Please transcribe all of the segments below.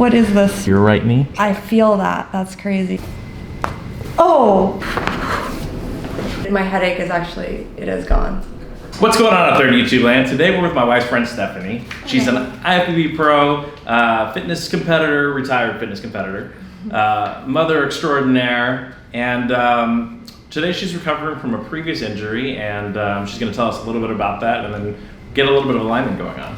What is this? Your right knee? I feel that. That's crazy. Oh! My headache is actually, it is gone. What's going on out there in YouTube land? Today we're with my wife's friend Stephanie. She's an IFBB Pro fitness competitor, retired fitness competitor, mother extraordinaire, and today she's recovering from a previous injury, and she's going to tell us a little bit about that and then get a little bit of alignment going on.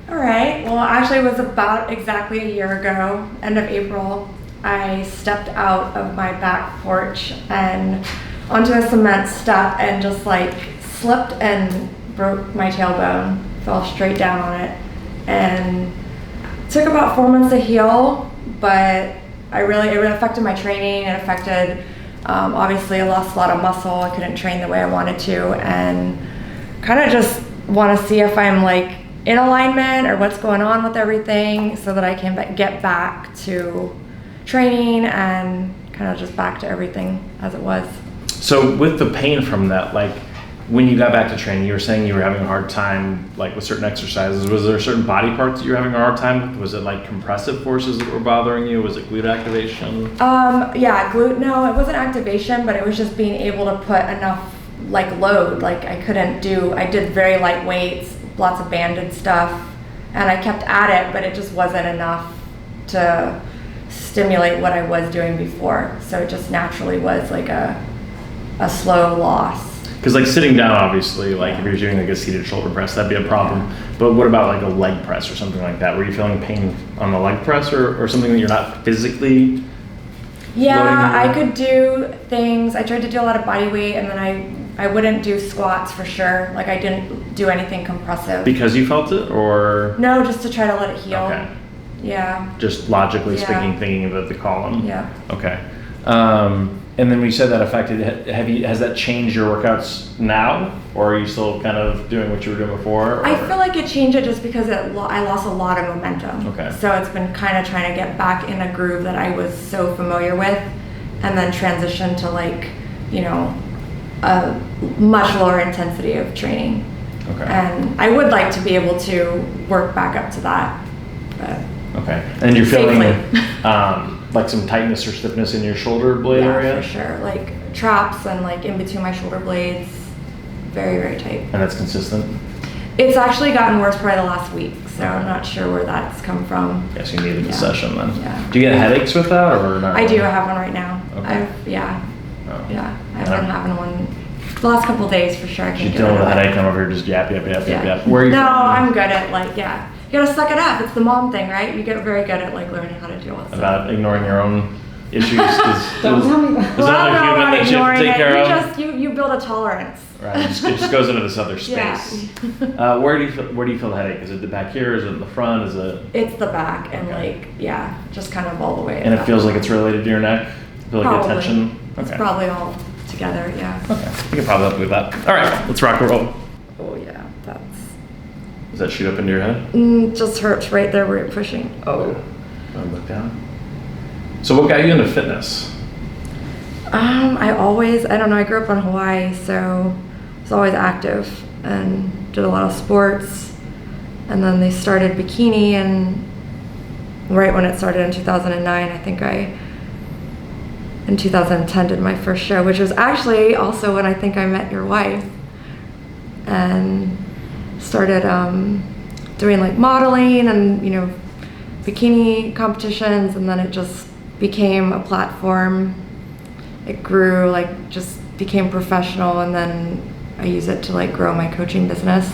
All right, well actually it was about exactly a year ago, end of April, I stepped out of my back porch and onto a cement step and just like slipped and broke my tailbone, fell straight down on it, and took about 4 months to heal, but it really affected my training. It affected, obviously I lost a lot of muscle, I couldn't train the way I wanted to, and kind of just want to see if I'm like in alignment or what's going on with everything so that I can get back to training and kind of just back to everything as it was. So with the pain from that, like when you got back to training, you were saying you were having a hard time like with certain exercises. Was there certain body parts that you were having a hard time with? Was it like compressive forces that were bothering you? Was it glute activation? Yeah, glute, no, it wasn't activation, but it was just being able to put enough like load. Like I did very light weights, lots of banded stuff, and I kept at it, but it just wasn't enough to stimulate what I was doing before. So it just naturally was like a slow loss. Because like sitting down, obviously, like if you're doing like a seated shoulder press, that'd be a problem. But what about like a leg press or something like that? Were you feeling pain on the leg press or something that you're not physically? Yeah, I could do things. I tried to do a lot of body weight, and then I wouldn't do squats for sure. Like I didn't do anything compressive. Because you felt it, or? No, just to try to let it heal. Okay. Yeah. Just logically speaking, thinking about the column. Yeah. Okay. And then when you said that affected, has that changed your workouts now, or are you still kind of doing what you were doing before? Or? I feel like it changed it just because I lost a lot of momentum. Okay. So it's been kind of trying to get back in a groove that I was so familiar with, and then transition to like, you know, a much lower intensity of training. Okay. And I would like to be able to work back up to that, but. Okay. And you're feeling safely. like some tightness or stiffness in your shoulder blade area? Yeah, for sure. Like traps and like in between my shoulder blades, very, very tight. And that's consistent? It's actually gotten worse probably the last week, so I'm not sure where that's come from. Yes, you needed the session then. Yeah. Do you get headaches with that or not? I do. I have one right now. Okay. I've been having one the last couple of days for sure. I can't She's get dealing rid with of a it. headache, come over here, just yap. Yeah. Where are you No, from? I'm good at like, you gotta suck it up. It's the mom thing, right? You get very good at like learning how to deal with stuff. About ignoring your own issues. Don't tell me. There's another human that you have to take care of. You build a tolerance. Right, it just goes into this other space. Yeah. Where do you feel the headache? Is it the back here? Is it in the front? Is it? It's the back and just kind of all the way. And it feels like it's related to your neck? Feel like Probably. a tension? It's Okay. probably all together, yeah. Okay, we can probably help you with that. All right, let's rock and roll. Oh yeah, that's. Does that shoot up into your head? Just hurts right there where you're pushing. Oh. Wanna look down? So what got you into fitness? I don't know, I grew up in Hawaii, so I was always active and did a lot of sports. And then they started bikini, and right when it started in 2009, I think in 2010 did my first show, which was actually also when I think I met your wife and started doing like modeling and, you know, bikini competitions, and then it just became a platform. It grew, like just became professional, and then I use it to like grow my coaching business.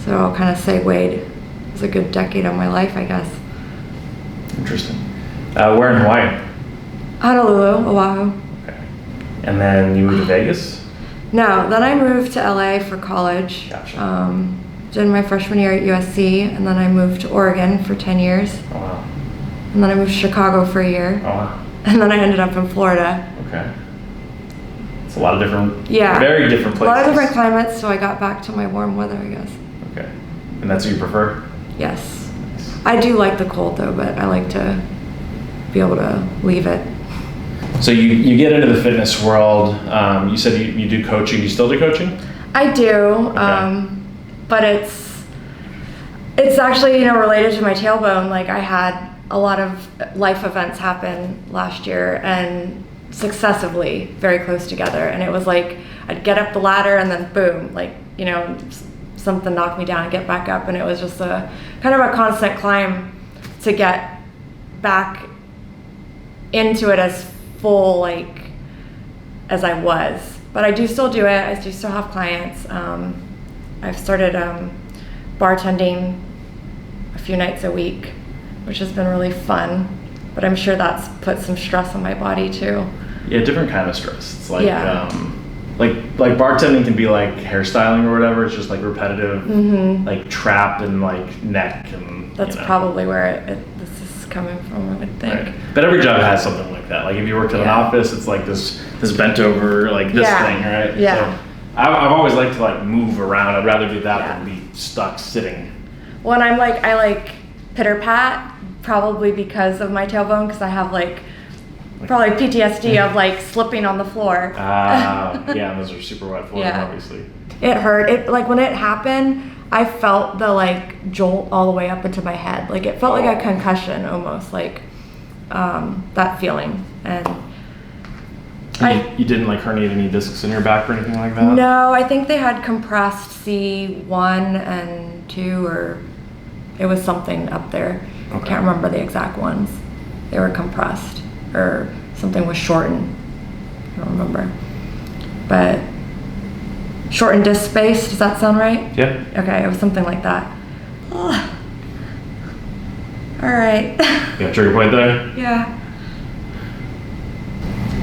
So it kind of segued. It was a good decade of my life, I guess. Interesting. Where in Hawaii? Honolulu, Oahu. Okay. And then you moved to Vegas? No, then I moved to LA for college. Gotcha. Did my freshman year at USC, and then I moved to Oregon for 10 years. Oh wow. And then I moved to Chicago for a year. Oh wow. And then I ended up in Florida. Okay. It's a lot of different, Yeah. very different places. A lot of different climates, so I got back to my warm weather, I guess. Okay. And that's what you prefer? Yes. I do like the cold though, but I like to be able to leave it. So you get into the fitness world. You said you do coaching. You still do coaching? I do, Okay. But it's actually, you know, related to my tailbone. Like I had a lot of life events happen last year and successively very close together. And it was like, I'd get up the ladder and then boom, like, you know, something knocked me down and get back up. And it was just a kind of a constant climb to get back into it as full, like, as I was. But I do still do it. I do still have clients. I've started bartending a few nights a week, which has been really fun. But I'm sure that's put some stress on my body too. Yeah, different kind of stress. It's like, like bartending can be like hairstyling or whatever. It's just like repetitive, like trap and like neck and. That's probably where this is coming from, I would think. Right. But every job has something like that. Like if you worked in an office, it's like this bent over, like this thing, right? Yeah. So I've always liked to like move around. I'd rather do that than be stuck sitting. Well, and I like pitter pat, probably because of my tailbone, because I have like probably PTSD of like slipping on the floor. Yeah, those are super wet floors, obviously. It hurt. It like when it happened, I felt the like jolt all the way up into my head. Like it felt like a concussion almost, like that feeling. And you didn't like herniate any discs in your back or anything like that? No, I think they had compressed C1 and 2, or it was something up there. I can't remember the exact ones. They were compressed, or something was shortened. I don't remember. But shortened disc space, does that sound right? Yeah. Okay, it was something like that. Ugh. All right. You got a trigger point there? Yeah.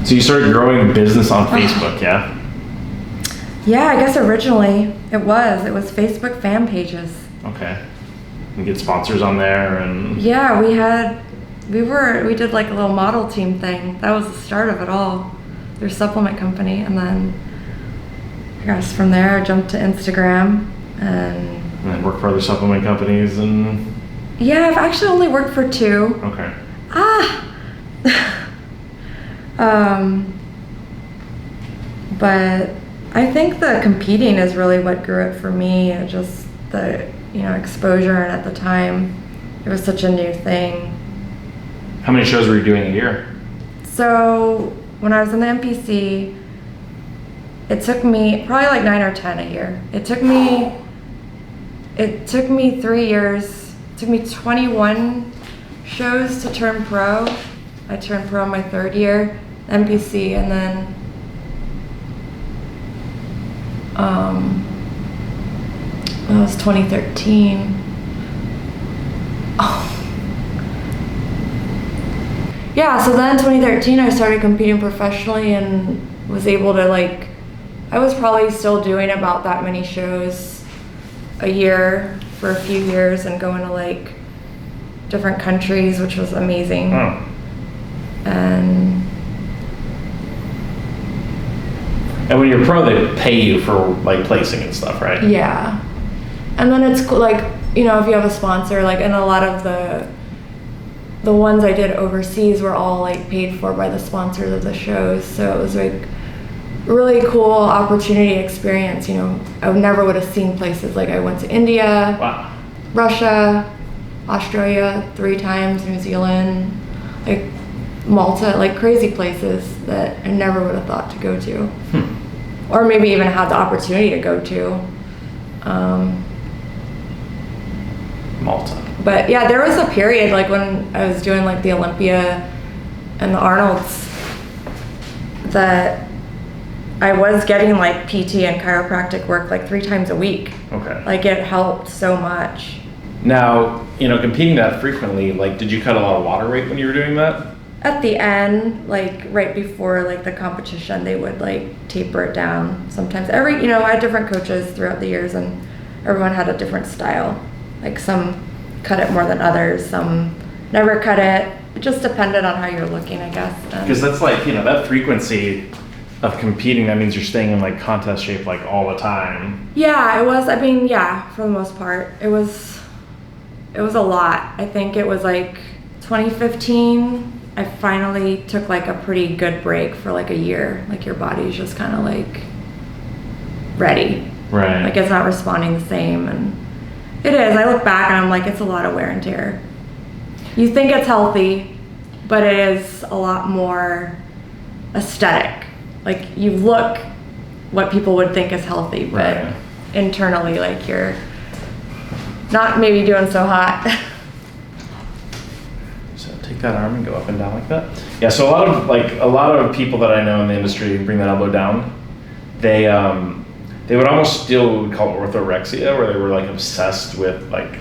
So you started growing a business on Facebook, yeah? Yeah, I guess originally it was Facebook fan pages. Okay. You get sponsors on there and. Yeah, we did like a little model team thing. That was the start of it all. Their supplement company, and then I guess from there I jumped to Instagram and then work for other supplement companies and. Yeah, I've actually only worked for 2. Okay. But I think the competing is really what grew it for me. Just the, exposure, and at the time it was such a new thing. How many shows were you doing a year? So when I was in the NPC, it took me probably like 9 or 10 a year. It took me 3 years. It took me 21 shows to turn pro. I turned pro in my 3rd year, NPC, and then that was 2013. Yeah, so then 2013 I started competing professionally and was able to I was probably still doing about that many shows a year for a few years and going to different countries, which was amazing. Oh. And when you're pro, they pay you for placing and stuff, right? Yeah. And then it's cool, if you have a sponsor, and a lot of the ones I did overseas were all paid for by the sponsors of the shows. So it was really cool opportunity experience. I never would have seen places I went to India, Wow. Russia, Australia 3 times, New Zealand, Malta, crazy places that I never would have thought to go to. Or maybe even had the opportunity to go to. Malta. But yeah, there was a period when I was doing the Olympia and the Arnold's that I was getting PT and chiropractic work 3 times a week. Okay. It helped so much. Now, competing that frequently, did you cut a lot of water weight when you were doing that? At the end, right before the competition, they would taper it down. Sometimes I had different coaches throughout the years, and everyone had a different style. Some cut it more than others, some never cut it. It just depended on how you're looking, I guess. Because that's that frequency of competing, that means you're staying in contest shape all the time. Yeah, it was. For the most part, it was a lot. I think it was 2015. I finally took a pretty good break for a year. Your body's just kind of ready. Right. It's not responding the same, and it is. I look back and I'm it's a lot of wear and tear. you think it's healthy, but it is a lot more aesthetic. Like you look what people would think is healthy, but Right. internally, like you're not maybe doing so hot. So take that arm and go up and down like that. Yeah. So a lot of people that I know in the industry bring that elbow down. They would almost still what we would call orthorexia, where they were like obsessed with like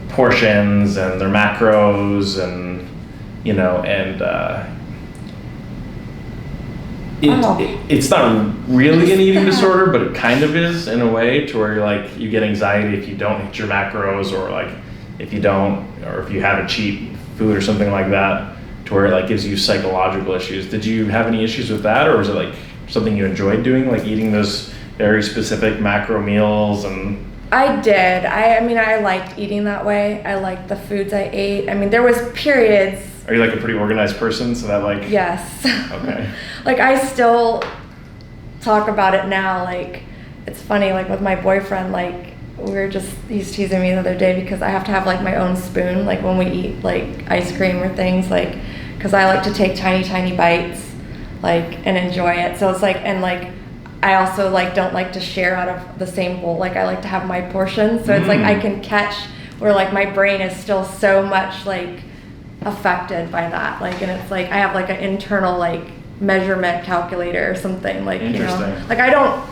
portions and their macros and it's not really an eating disorder, but it kind of is in a way, to where you're like you get anxiety if you don't hit your macros, or like if you have a cheat food or something like that, to where it like gives you psychological issues. Did you have any issues with that, or was it like something you enjoyed doing, like eating those very specific macro meals? And I did. I mean, I liked eating that way. I liked the foods I ate. I mean, there was periods. Are you like a pretty organized person, so that like? Yes. Okay. Like I still talk about it now. Like it's funny. Like with my boyfriend, like he's teasing me the other day because I have to have like my own spoon. Like when we eat like ice cream or things, like because I like to take tiny bites, like and enjoy it. So it's like I also like don't like to share out of the same bowl. Like I like to have my portion. So it's like I can catch where like my brain is still so much like affected by that. Like, and it's like I have like an internal like measurement calculator or something, like, you know, like I don't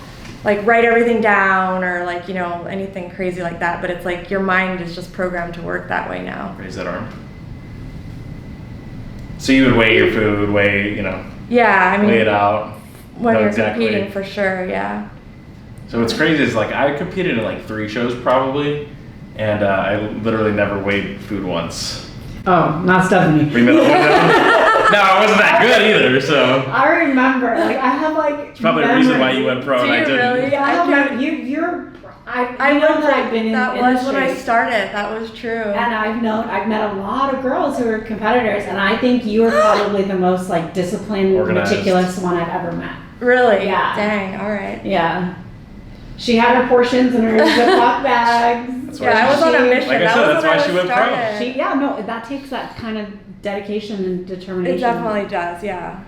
like write everything down or like, you know, anything crazy like that, but it's like your mind is just programmed to work that way now. Raise that arm. So you would weigh your food, yeah, I mean, weigh it out when you're competing, for sure. Yeah. So what's crazy is like I competed in like 3 shows probably, and I literally never weighed food once. Oh, not Stephanie. Bring that up. No, I wasn't that good either, so. I remember, like, I have like. It's probably the reason why you went pro and I didn't. Really? Yeah, I know that I've been in that the was industry. when I started. That was true. And I've met a lot of girls who are competitors, and I think you are probably the most like disciplined, organized, meticulous one I've ever met. Really? Yeah. Dang. All right. Yeah. She had her portions in her Ziploc bags. Yeah, I was on a mission. Like I said, that's why she went pro. That takes that kind of dedication and determination. It definitely does. Yeah.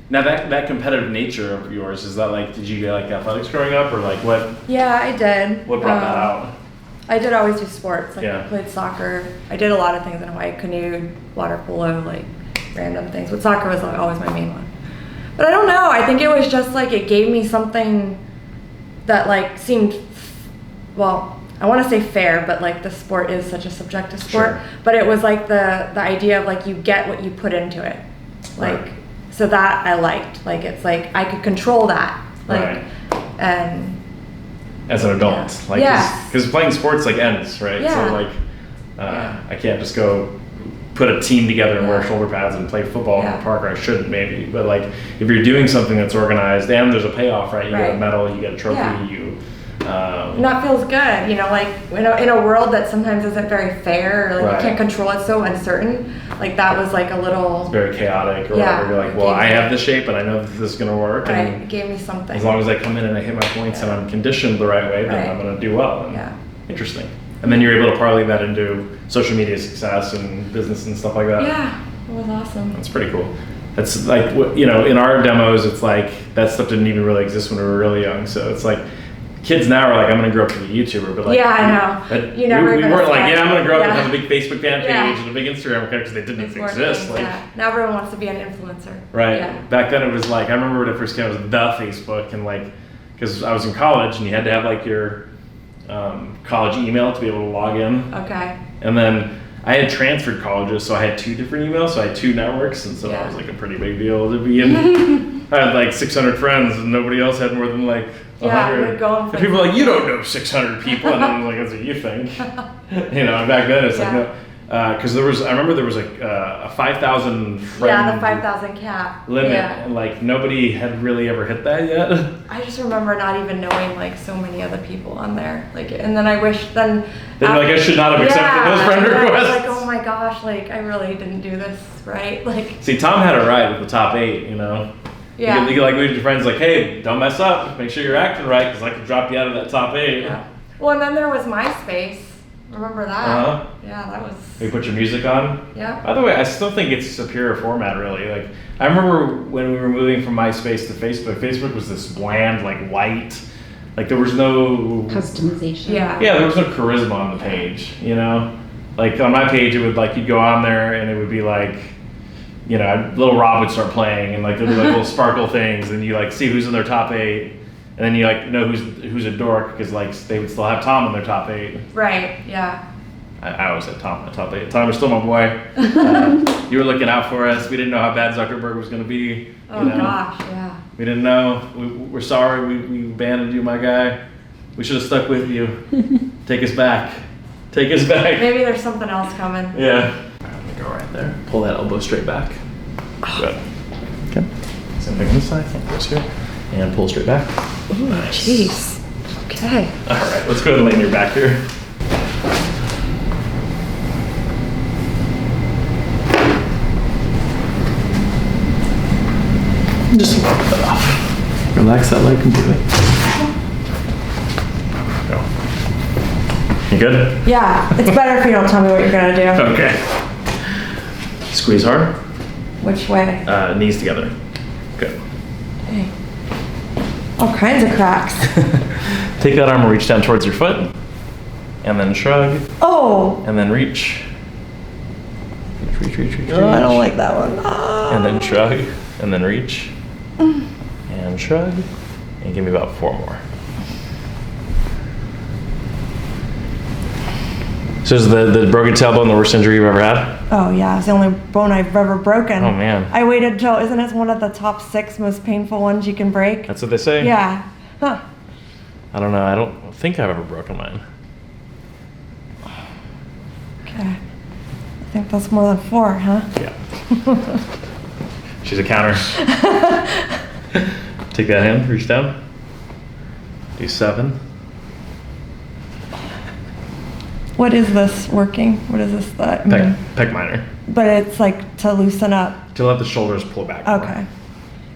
Now that competitive nature of yours, is that like, did you get like athletics growing up, or like what? Yeah, I did. What brought that out? I did always do sports. Like Yeah. I played soccer. I did a lot of things in Hawaii: canoed, water polo, like random things. But soccer was like always my main one. But I don't know. I think it was just like it gave me something that like seemed, well, I want to say fair, but like the sport is such a subjective sport. Sure. But it was like the idea of like you get what you put into it, like Right. So that I liked. Like it's like I could control that, like, Right. and as an adult, Yeah. like, Yes. because playing sports like ends, right? Yeah. So like, Yeah. I can't just go put a team together and wear Yeah. shoulder pads and play football in Yeah. the park, or I shouldn't maybe, but like if you're doing something that's organized and there's a payoff, right? You get a Right. medal, you get a trophy, Yeah. you. And that feels good, you know, like in a world that sometimes isn't very fair, or like Right. you can't control it, so uncertain. Like that was like a little, Very chaotic, or Yeah, whatever. You're like, it well, gave I me- have this shape and I know that this is gonna work, right, and it gave me something. as long as I come in and I hit my points and I'm conditioned the right way, then Right. I'm gonna do well. And Yeah. Interesting. And then you're able to parlay that into social media success and business and stuff like that. Yeah, it was awesome. That's pretty cool. That's like what, in our demos, it's like that stuff didn't even really exist when we were really young. So it's like kids now are like, I'm gonna grow up to be a YouTuber, but like, Yeah, I know. that- You never we even weren't like, aspire. yeah, I'm gonna grow up and Yeah. have a big Facebook fan page Yeah. and a big Instagram account, because they didn't It's more exist. things, Like, yeah. Now everyone wants to be an influencer. right. Yeah. Back then it was like, I remember when it first came out, it was the Facebook, and like, because I was in college and you had to have like your college email to be able to log in. Okay. And then I had transferred colleges, so I had 2 different emails, so I had 2 networks, and so Yeah. it was like a pretty big deal to be in. I had like 600 friends, and nobody else had more than like 100. Yeah, you're going and people were like, you don't know 600 people, and I'm like, that's what you think. And back then it's like, Yeah. no. Because I remember there was like a 5,000 friend Yeah, the 5,000 cap limit, Yeah. and like nobody had really ever hit that yet. I just remember not even knowing like so many other people on there. Like, and then I wish then. Then like I should not have accepted those friend and then I was requests. like, oh my gosh, like I really didn't do this right. Like, See, Tom had it right with the top 8, you know. yeah. You could like leave your friends like, hey, don't mess up. Make sure you're acting right, because I could drop you out of that top 8. Yeah. Well, and then there was MySpace, Remember that? Uh-huh. Yeah, that was. You put your music on. Yeah. By the way, I still think it's a superior format, really. Like, I remember when we were moving from MySpace to Facebook. Facebook was this bland, like white, like there was no Customization. Yeah. Yeah, there was no charisma on the page. You know, like on my page, it would like you'd go on there and it would be like, you know, little Rob would start playing and like there'd be like little sparkle things, and you like see who's in their top 8. And then you like know who's a dork because like they would still have Tom in their top 8. Right. Yeah. I always had Tom in my top 8. Tom was still my boy. You were looking out for us. We didn't know how bad Zuckerberg was going to be. Oh gosh. Yeah. We didn't know. We're sorry. We abandoned you, my guy. We should have stuck with you. Take us back. Take us back. Maybe there's something else coming. Yeah. I'm gonna go right there. Pull that elbow straight back. Good. Okay. Same thing on this side. Goes here. And pull straight back. Ooh, Nice. jeez. Okay. All right, let's go ahead and lay on your back here. Just lock that off. Relax that leg completely. Go. You good? Yeah. It's better if you don't tell me what you're gonna do. Okay. Squeeze hard. Which way? Knees together. Good. Okay. All kinds of cracks. Take that arm and reach down towards your foot. And then shrug. Oh. And then reach. Reach. Oh, I don't like that one. And then shrug. And then reach. And shrug. And give me about 4 more. So is the broken tailbone the worst injury you've ever had? Oh yeah, it's the only bone I've ever broken. Oh man. I waited till, isn't it one of the top 6 most painful ones you can break? That's what they say? Yeah. Huh. I don't know. I don't think I've ever broken mine. Okay. I think that's more than 4, huh? Yeah. She's a counter. Take that hand, reach down. Do 7. What is this working? What is this? Pec minor. But it's like to loosen up. To let the shoulders pull back more. Okay.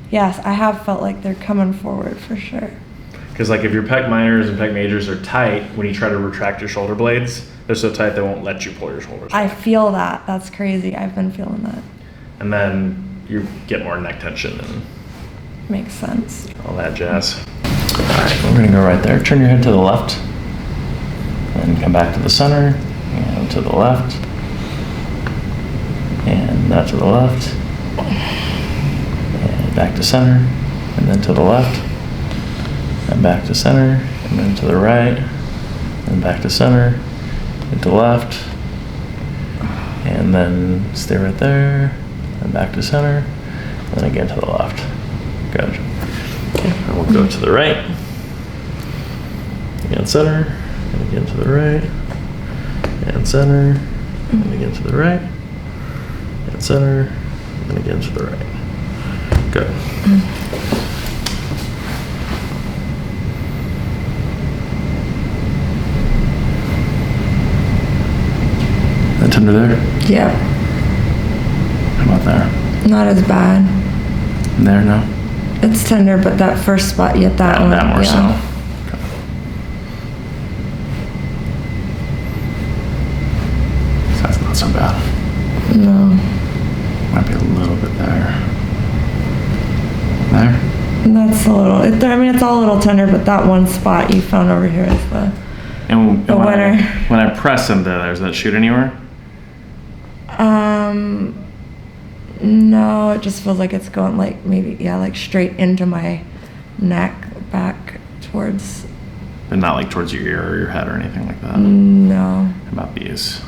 Yes, I have felt like they're coming forward for sure. Because like if your pec minors and pec majors are tight, when you try to retract your shoulder blades, they're so tight they won't let you pull your shoulders I back. feel that. That's crazy. I've been feeling that. And then you get more neck tension and Makes sense. all that jazz. All right, we're gonna go right there. Turn your head to the left. And come back to the center, and to the left. And now to the left. And back to center, and then to the left. And back to center, and then to the right. And back to center, and to left. And then stay right there, and back to center, and then again to the left. Good. Okay, and we'll go to the right. Again, center, and again to the right. And center, and again to the right. And center, and again to the right. Good. That tender there? Yeah. How about there? Not as bad. There, no? It's tender, but that first spot, yet that one. That more yeah. so. That's not so bad. No. Might be a little bit there. There? That's a little, I mean, it's all a little tender, but that one spot you found over here is the And when winner. when I press into there, does that shoot anywhere? No, it just feels like it's going like maybe, yeah, like straight into my neck, back towards, But not like towards your ear or your head or anything like that? no, How about these?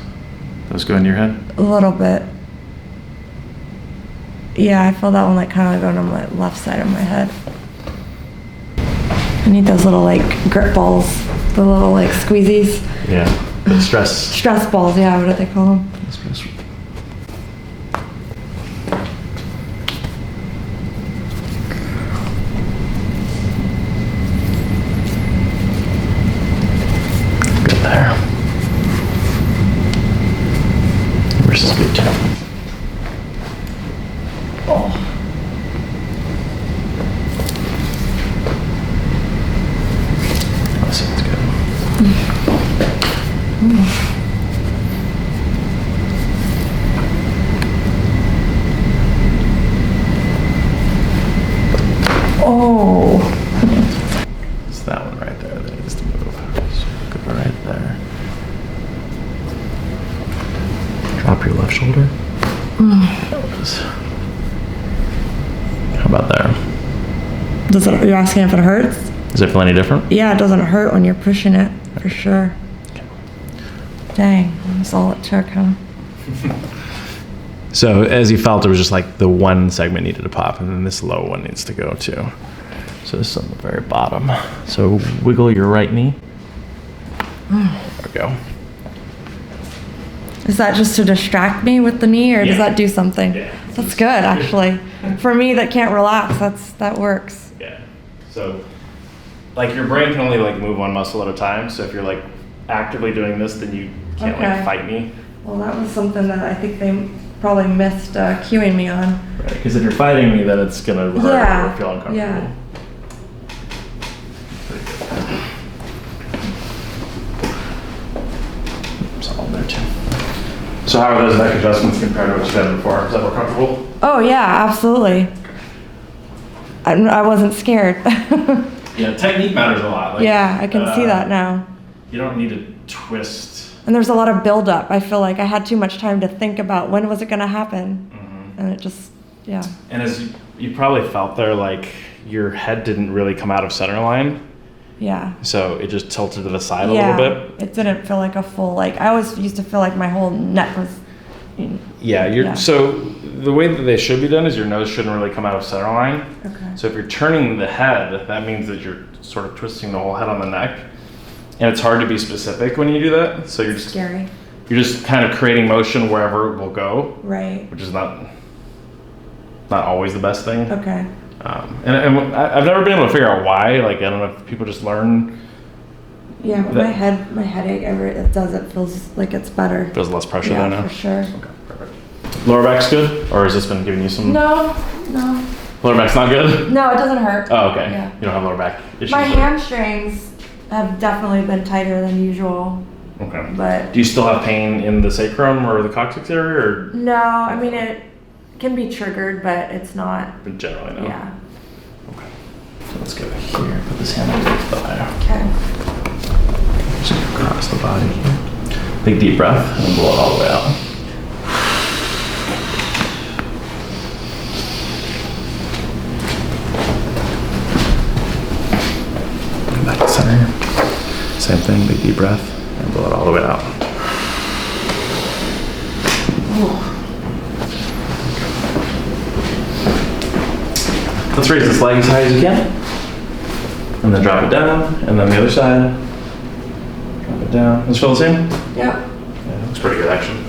Those go into your head? a little bit. Yeah, I feel that one like kind of going on my left side of my head. I need those little like grip balls, the little like squeezies. Yeah. The stress. Stress balls, yeah, what do they call them? Stress. Good there. Versus good too. Oh. That sounds good. drop your left shoulder. How about there? You're asking if it hurts? Does it feel any different? Yeah, it doesn't hurt when you're pushing it, for sure. Dang, that's all it took, huh? So as you felt, it was just like the one segment needed to pop, and then this low one needs to go too. So this is on the very bottom. So wiggle your right knee. There we go. Is that just to distract me with the knee, or does that do something? Yeah. That's good, actually. For me that can't relax, that works. Yeah. So like your brain can only like move one muscle at a time. So if you're like actively doing this, then you can't like fight me. Well, that was something that I think they probably missed cueing me on. Right. Because if you're fighting me, then it's gonna hurt or feel uncomfortable. Yeah. It's all in there too. So how are those neck adjustments compared to what you've done before? Is that more comfortable? Oh yeah, absolutely. I wasn't scared. Yeah, technique matters a lot. Like, yeah, I can see that now. You don't need to twist. And there's a lot of buildup. I feel like I had too much time to think about when was it going to happen. And it just, yeah. And as you probably felt there, like your head didn't really come out of center line. Yeah. So it just tilted to the side a little bit. It didn't feel like a full, like I always used to feel like my whole neck was. So the way that they should be done is your nose shouldn't really come out of center line. Okay. So if you're turning the head, that means that you're sort of twisting the whole head on the neck. And it's hard to be specific when you do that. So you're just scary. You're just kind of creating motion wherever it will go. Right. Which is not always the best thing. Okay. And I've never been able to figure out why. Like, I don't know if people just learn. Yeah, but my headache, it feels like it's better. Feels less pressure there now? Yeah, for sure. Okay, perfect. Lower back's good? Or has this been giving you some? No. Lower back's not good? No, it doesn't hurt. Oh, okay. Yeah. You don't have lower back issues? My hamstrings have definitely been tighter than usual. Okay. But do you still have pain in the sacrum or the coccyx area? Or? No, I mean, it can be triggered, but it's not. But generally, no? Yeah. Okay. So let's go here. Put this hand on the thigh. Okay. Just across the body here. Big deep breath and blow it all the way out. Come back to center. Same thing, big deep breath and blow it all the way out. Let's raise this leg as high as you can. And then drop it down, and then the other side. Drop it down. Does it feel the same? Yep. Yeah, it looks pretty good actually.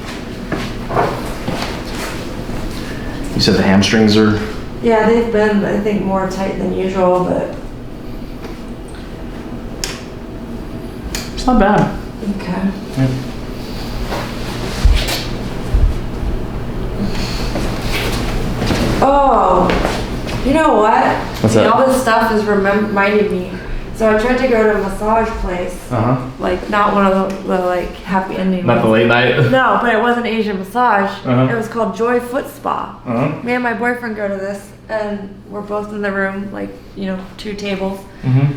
You said the hamstrings are? Yeah, they've been, I think, more tight than usual, but. It's not bad. Okay. Yeah. Oh, you know what? What's that? All this stuff is reminding me. So I tried to go to a massage place. Like not one of the like happy ending Not ones. the late night? No, but it wasn't Asian massage. Uh-huh. It was called Joy Foot Spa. Uh-huh. Me and my boyfriend go to this, and we're both in the room, like, 2 tables. Mm-hmm.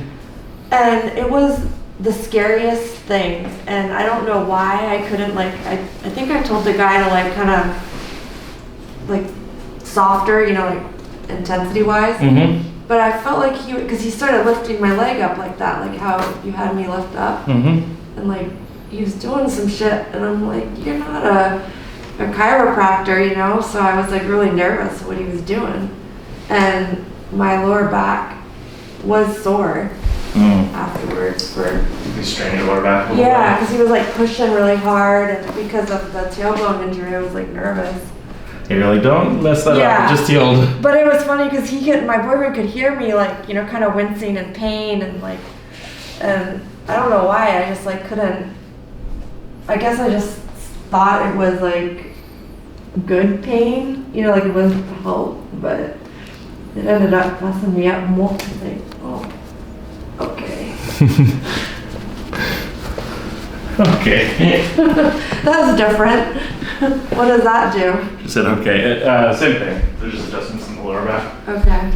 And it was the scariest thing. And I don't know why I couldn't, like, I think I told the guy to, like, kind of, like, softer, like, intensity-wise. Mm-hmm. But I felt like because he started lifting my leg up like that, like how you had me lift up. Mm-hmm. And, like, he was doing some shit. And I'm like, you're not a chiropractor, So I was, like, really nervous what he was doing. And my lower back was sore afterwards You strained your lower back a little Yeah, bit? because he was, like, pushing really hard. And because of the tailbone injury, I was, like, nervous. You're like, don't mess that up, it just healed. But it was funny because my boyfriend could hear me, like, kind of wincing in pain and, like, and I don't know why, I just, like, couldn't, I guess I just thought it was, like, good pain, like it wouldn't help, but it ended up messing me up more. Like, oh, okay. Okay. That was different. What does that do? You said okay. Same thing. There's just adjustments in the lower back. Okay.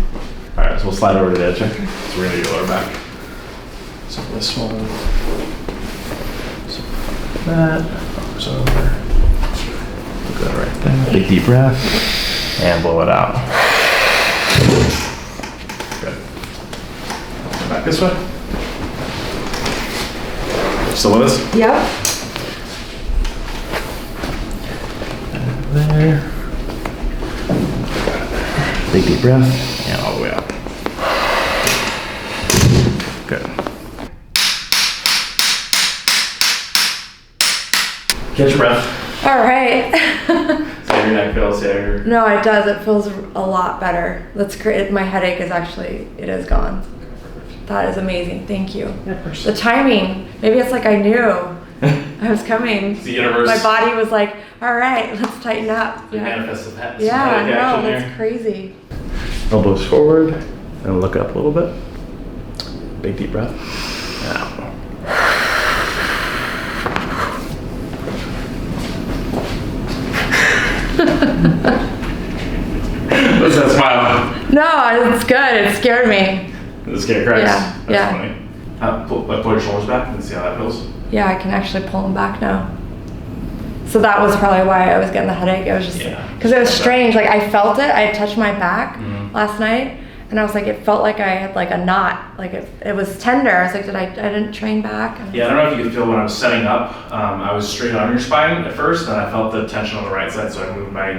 All right, so we'll slide over to the edge. So we're gonna do your lower back. So this one. So that goes over. there. Big deep breath. And blow it out. Good. Back this way. Still with us? Yep. There. Big deep breath. And all the way up. Good. Catch your breath. All right. See how your neck feels here. No, it does. It feels a lot better. That's great. My headache is actually, it is gone. That is amazing. Thank you. The timing. Maybe it's like I knew I was coming. It's the universe. My body was like, all right, let's tighten up. Manifest some headache Yeah, no, here. that's crazy. Elbows forward and look up a little bit. Big deep breath. And out. What's that smile? No, it's good. It scared me. This scared Christ. Yeah, That's yeah. funny. Pull your shoulders back and see how that feels. Yeah, I can actually pull them back now. So that was probably why I was getting the headache. It was just because it was strange. Like I felt it. I touched my back last night, and I was like, it felt like I had like a knot. Like it was tender. I was like, I didn't train back? And Yeah, I don't know if you could feel when I was setting up. I was straight on your spine at first, and I felt the tension on the right side, so I moved my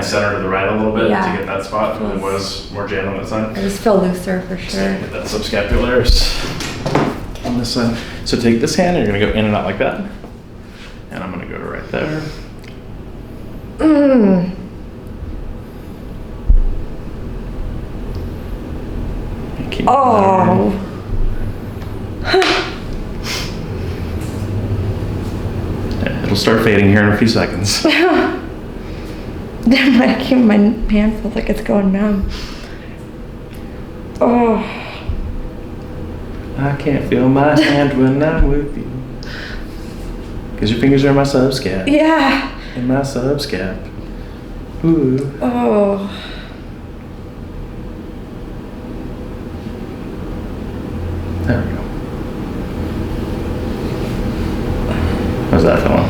center to the right a little bit to get that spot. And it was more jammed on that side. I just feel looser for sure. Get that subscapularis on this side. So take this hand, and you're gonna go in and out like that. And I'm gonna go to right there. Keep Oh. It'll start fading here in a few seconds. my hand feels like it's going numb. Oh. I can't feel my hand when I'm with you. Because your fingers are in my subscap. Yeah. In my subscap. Ooh. Oh. There we go. How's that feeling?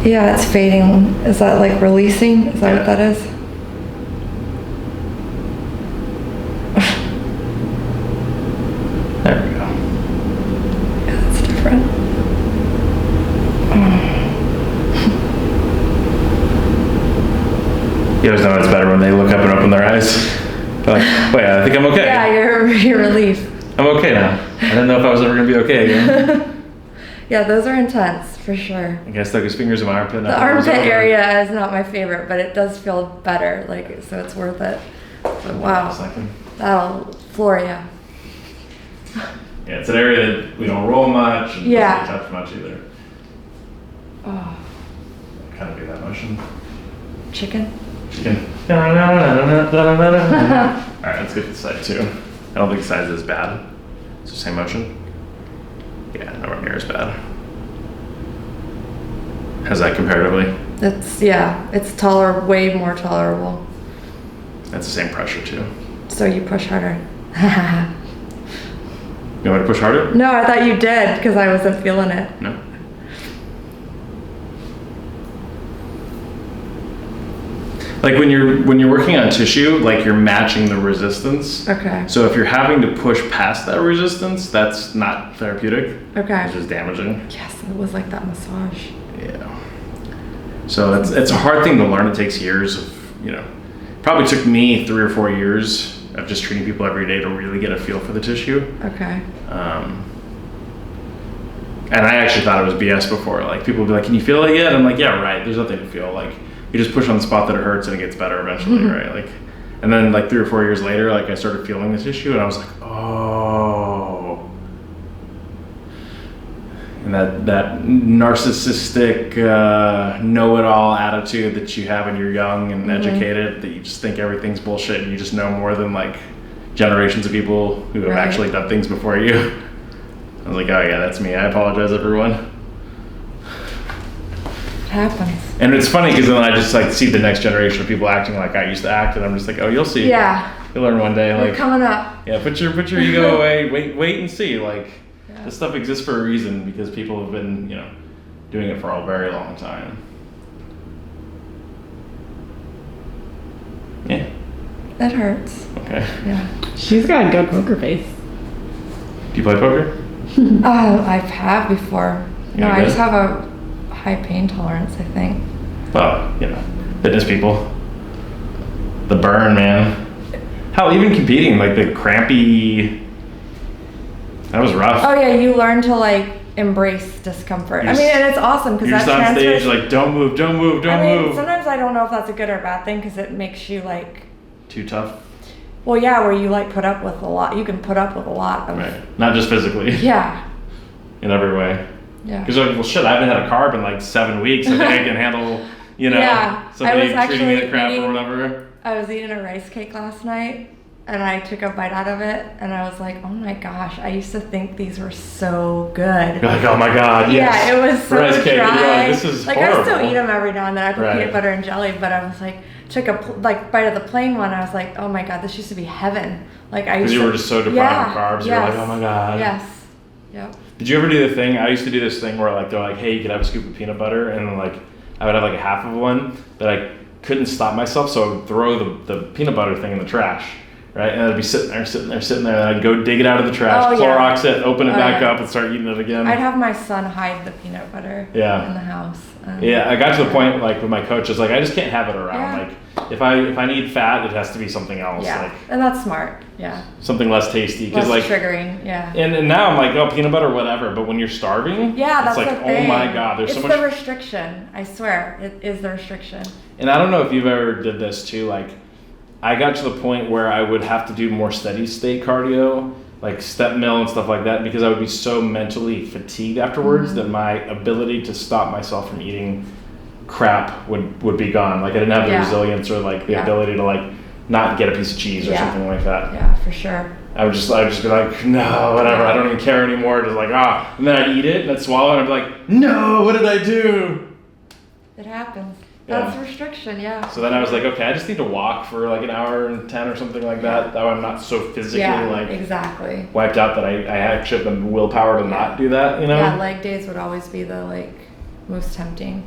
Yeah, it's fading. Is that like releasing? Is that what that is? There we go. Yeah, that's different. You always know it's better when they look up and open their eyes. They're like, wait, I think I'm okay. Yeah, you're relief. I'm okay now. I didn't know if I was ever gonna be okay again. Yeah, those are intense for sure. I guess stuck his fingers in my armpit. The armpit area is not my favorite, but it does feel better. Like, so it's worth it. But wow, that'll floor you. Yeah, it's an area that we don't roll much. And Yeah. doesn't touch much either. Oh, Kind of do that motion. chicken. Chicken. Alright, let's get this side too. I don't think size is bad. It's the same motion. Yeah, nowhere near as bad. How's that comparatively? It's way more tolerable. That's the same pressure too. So you push harder. You want me to push harder? No, I thought you did because I wasn't feeling it. No. Like when you're working on tissue, like you're matching the resistance. Okay. So if you're having to push past that resistance, that's not therapeutic. Okay. It's just damaging. Yes, it was like that massage. Yeah. So it's a hard thing to learn. It takes years of, probably took me 3 or 4 years of just treating people every day to really get a feel for the tissue. Okay. And I actually thought it was BS before. Like people would be like, "Can you feel it yet?" I'm like, "Yeah, right. There's nothing to feel. Like you just push on the spot that it hurts and it gets better eventually, right?" Like, and then like 3 or 4 years later, like I started feeling the tissue and I was like, "Oh." And that narcissistic know-it-all attitude that you have when you're young and educated, that you just think everything's bullshit and you just know more than like generations of people who have actually done things before you. I was like, oh yeah, that's me. I apologize, everyone. It happens. And it's funny because then I just like see the next generation of people acting like I used to act, and I'm just like, oh, you'll see. Yeah. You'll learn one day. You're Like coming up. Yeah, put your ego away. Wait and see. Like this stuff exists for a reason because people have been doing it for a very long time. It hurts. Okay. Yeah. She's got a good poker face. Do you play poker? I have before. No, Yeah, I good. just have a high pain tolerance, I think. Well, fitness people. The burn, man. Hell, even competing, like the crampy. That was rough. Oh yeah, you learn to like embrace discomfort. You're I mean, and it's awesome because You're that just on transfers. stage, like, don't move, don't move, don't I mean, move. sometimes I don't know if that's a good or bad thing because it makes you like. Too tough. Well, yeah, where you like put up with a lot. You can put up with a lot of. Right. Not just physically. Yeah. In every way. Yeah. Because like, well, shit, I haven't had a carb in like 7 weeks. I think I can handle, Yeah, somebody I was treating me actually like crap eating- or whatever. I was eating a rice cake last night and I took a bite out of it and I was like, oh my gosh, I used to think these were so good. You're like, oh my god, yes. Yeah, it was so rice cake. dry. And you're like, this is like horrible. I still eat them every now and then. I put Right. peanut butter and jelly, but I was like, took a bite of the plain one. I was like, oh my god, this used to be heaven. Like I used Because you to, were just so deprived of carbs. You're like, oh my god. Yes. Yep. Did you ever do the thing? I used to do this thing where like they're like, hey, you could have a scoop of peanut butter, and like I would have like a half of one that I couldn't stop myself, so I would throw the peanut butter thing in the trash, right? And I'd be sitting there, and I'd go dig it out of the trash, Oh, yeah. Clorox it, open it Oh, back yeah. up, and start eating it again. I'd have my son hide the peanut butter Yeah. in the house. Yeah, I got to the point like with my coach, it's like I just can't have it around. Yeah. Like if I need fat, it has to be something else, Yeah, like and that's smart. Yeah. something less tasty. Less Because like, triggering. Yeah. and now I'm like, oh, peanut butter, whatever. But when you're starving, Yeah, it's that's like, the thing. oh my god, there's it's so much. the restriction. I swear, it is the restriction. And I don't know if you've ever did this too. Like, I got to the point where I would have to do more steady state cardio, like step mill and stuff like that, because I would be so mentally fatigued afterwards that my ability to stop myself from eating crap would be gone. Like I didn't have the Yeah. resilience or like the Yeah. ability to like not get a piece of cheese or Yeah. something like that. Yeah, for sure. I would just be like, no, whatever. I don't even care anymore. Just like and then I'd eat it and I'd swallow it and I'd be like, no, what did I do? It happens. Yeah. That's restriction, yeah. So then I was like, okay, I just need to walk for like an hour and 10 or something like that. That way I'm not so physically Yeah, exactly. wiped out that I actually have the willpower to not do that, Yeah, leg days would always be the most tempting.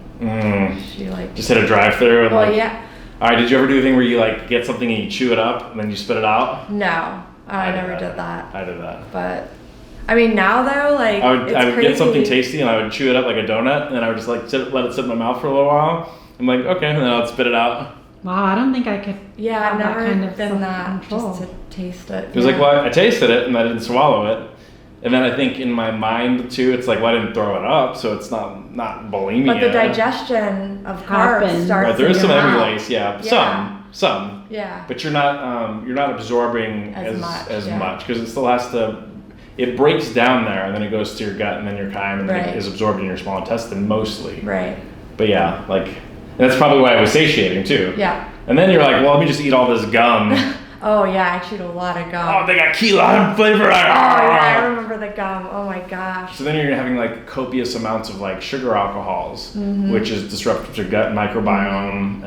She Just hit a drive-through and well, yeah. All right, did you ever do the thing where you like get something and you chew it up and then you spit it out? No, I never did that. I did that. But I mean, now though, like I would it's get something crazy. tasty and I would chew it up like a donut and then I would just like let it sit in my mouth for a little while. I'm like, okay, and then I'd spit it out. Wow, I don't think I could. Yeah, have I've that never kind of done that self-control. just to taste it. It was like, well, I tasted it and I didn't swallow it. And then I think in my mind too, it's like, well, I didn't throw it up, so it's not bulimia. But the digestion of carbs Happens. starts. Right, there in is some your mouth. amylase, yeah, Yeah. some. Yeah. But you're not absorbing As as much, much because it still has to. It breaks down there and then it goes to your gut and then your chyme and then Right. it is absorbed in your small intestine mostly. Right. But yeah, like that's probably why it was satiating too. Yeah. And then you're like, well, let me just eat all this gum. Oh yeah, I chewed a lot of gum. Oh, they got key lime flavor. Oh yeah, I remember the gum. Oh my gosh. So then you're having like copious amounts of like sugar alcohols, Mm-hmm. which is disruptive to gut microbiome,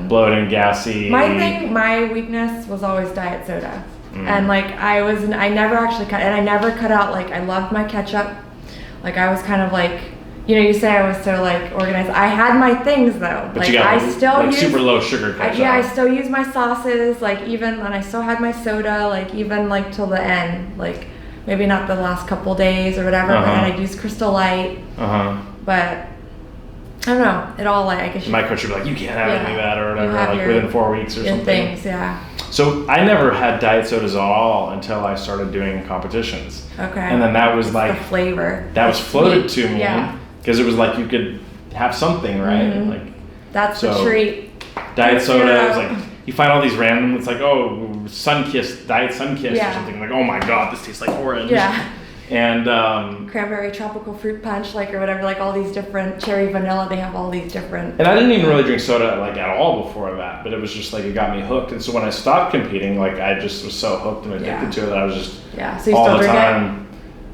Bloating. gassy. My weakness was always diet soda. And like I never actually cut, and I never cut out, like I loved my ketchup. Like I was kind of like, you say I was so like organized. I had my things though. But like you got I still like use super low sugar ketchup. yeah, I still use my sauces, like even, and I still had my soda, like even like till the end, like maybe not the last couple days or whatever, but then I'd use Crystal Light. But I don't know, it all like, I guess My coach would be like, you can't have any of that or You whatever, have like your- within 4 weeks or your something. things, yeah. So I never had diet sodas at all until I started doing competitions. Okay. And then that was like, The flavor. that was It's floated sweet. to me Yeah. because it was like you could have something, right? Mhm. Like That's the So- treat. diet soda Yeah. is like, you find all these random, it's like, oh, Sunkist, Diet Sunkist or Yeah. something. Like, oh my God, this tastes like orange. Yeah. And Cranberry tropical fruit punch, like, or whatever, like all these different cherry vanilla, they have all these different. I didn't even really drink soda like at all before that, but it was just like it got me hooked. And so when I stopped competing, like I just was so hooked and addicted Yeah. to it that I was just Yeah, so you all still the drink time.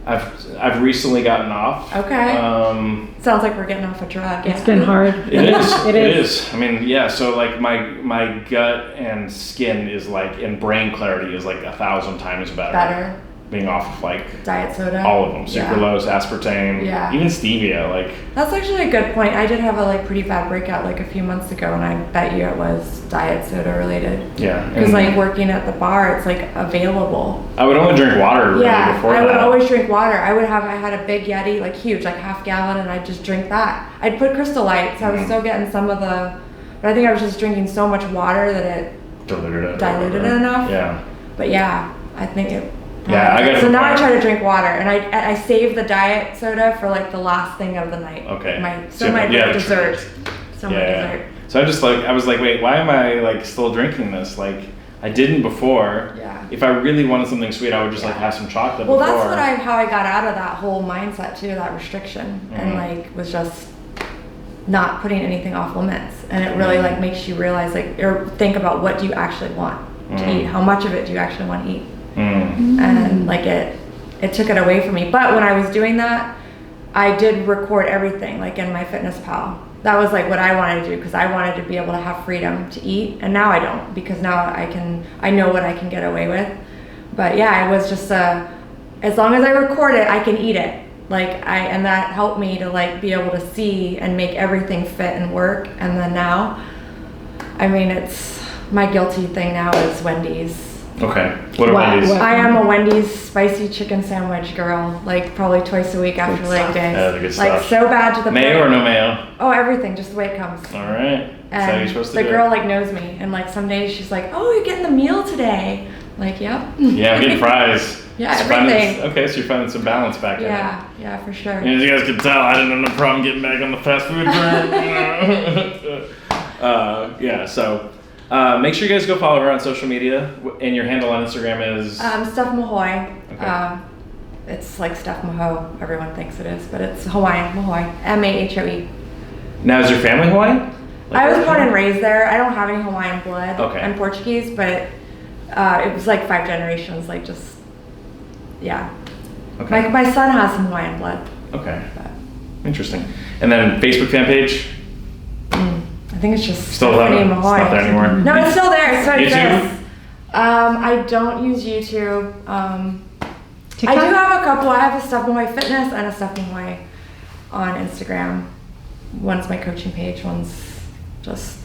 I've recently gotten off. Okay. Um, Sounds like we're getting off a drug. It's yeah. been hard. it is. It is. I mean, yeah. So like my gut and skin is like, and brain clarity is like 1,000 times better. Better. being off of like Diet soda. all of them, Yeah. sucralose, aspartame, Yeah. even stevia. Like That's actually a good point. I did have a like pretty bad breakout like a few months ago, and I bet you it was diet soda related. yeah, Because like working at the bar, it's like available. I would only drink water really Yeah, before I that. would always drink water. I had a big Yeti, like huge, like half gallon, and I'd just drink that. I'd put Crystal Light, so I was still getting some of the, but I think I was just drinking so much water that it diluted it enough. Yeah. But yeah, I think it. Yeah, I got. So now I try to drink water, and I save the diet soda for like the last thing of the night. Okay. My the dessert. treat. So my Yeah. dessert. So I was like, wait, why am I like still drinking this? Like I didn't before. Yeah. If I really wanted something sweet, I would just like have some chocolate. Well, before. that's how I got out of that whole mindset too, that restriction, and like was just not putting anything off limits, and it really like makes you realize like or think about what do you actually want to eat, how much of it do you actually want to eat, and like it took it away from me. But when I was doing that, I did record everything like in my Fitness Pal. That was like what I wanted to do because I wanted to be able to have freedom to eat, and now I don't because now I know what I can get away with. But yeah, it was just as long as I record it, I can eat it. And that helped me to like be able to see and make everything fit and work. And then now, I mean, it's my guilty thing now is Wendy's. Okay. What are Wendy's? I am a Wendy's spicy chicken sandwich girl, like probably twice a week after leg day. Yeah, the good Like stuff. so bad to the Mayo point. or no mayo? Oh, everything, just the way it comes. All right. That's how you're And supposed to the do girl it. like knows me, and like some days she's like, "Oh, you're getting the meal today." I'm like, yep. Yeah, I'm getting fries. Yeah, Just everything. Okay, so you're finding some balance back in it. Yeah, for sure. As you guys can tell, I didn't have no problem getting back on the fast food train. Yeah, so make sure you guys go follow her on social media, and your handle on Instagram is. Steph Mahoe. Okay. It's like Steph Mahoe. Everyone thinks it is, but it's Hawaiian Mahoe. Mahoe. Now, is your family Hawaiian? I was born and raised there. I don't have any Hawaiian blood. Okay. I'm Portuguese, but it was like 5 generations. Like just, yeah. Okay. My son has some Hawaiian blood. Okay. Interesting. And then Facebook fan page. I think it's just Still Stephanie there? It's Mahoe. not there anymore? No, it's still there. It's what it YouTube? says. I don't use YouTube. I do TikTok? have a couple. I have a Steph Mahoe Fitness and a Steph Mahoe on Instagram. One's my coaching page. One's just.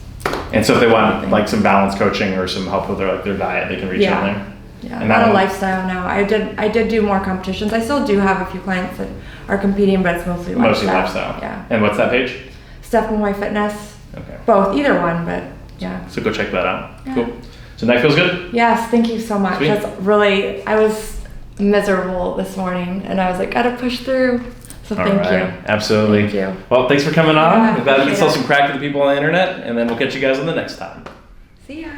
And so if they want like some balanced coaching or some help with their diet, they can reach out there. Yeah, And I'm that on a one- lifestyle now. I did do more competitions. I still do have a few clients that are competing, but it's mostly lifestyle. Mostly lifestyle. Yeah. And what's that page? Steph Mahoe Fitness. Okay. Both, either one, but yeah. So go check that out. Yeah. Cool. So that feels good? Yes, thank you so much. Sweet. That's really, I was miserable this morning, and I was like, gotta push through. So All thank right. you. Absolutely. Thank you. Well, thanks for coming on. Yeah, I'm glad we can appreciate sell it. some crack to the people on the internet, and then we'll catch you guys on the next time. See ya.